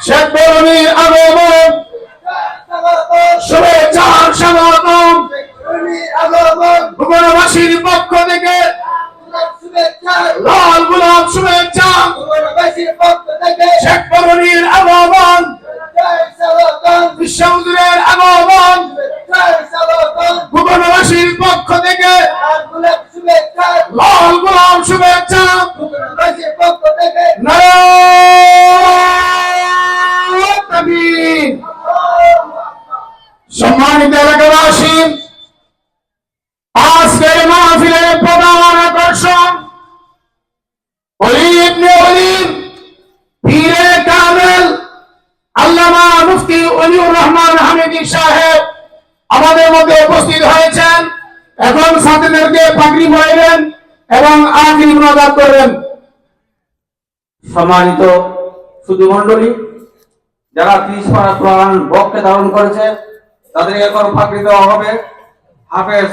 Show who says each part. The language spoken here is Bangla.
Speaker 1: শেখ বরণীর আগমন শুভেচ্ছার স্বাগতম ভুবনবাসীর পক্ষ থেকে লাল গোলাপ শুভেচ্ছা শেখ বরণীর আগমন বিশ্বহুজুরের আগমন ভুবনবাসীর পক্ষ থেকে লাল গোলাপ শুভেচ্ছা সম্মানিত এলাকাবাসী, আজকের মাহফিলের প্রধান আকর্ষণ ওলি ইবনে ওলি পীরে কামেল আল্লামা মুফতি ওলিউর রহমান হামিদি সাহেব আমাদের মধ্যে উপস্থিত হয়েছেন। এখন ছাত্রদেরকে পাগড়ি পরাইবেন এবং আখিরি মুনাজাত করবেন।
Speaker 2: সম্মানিত সুধী মণ্ডলী, যারা 30 পারা কোরআন বক্তব্য ধারণ করেছে তাদের এখন পাগড়ি দেওয়া হবে। হাফেজ।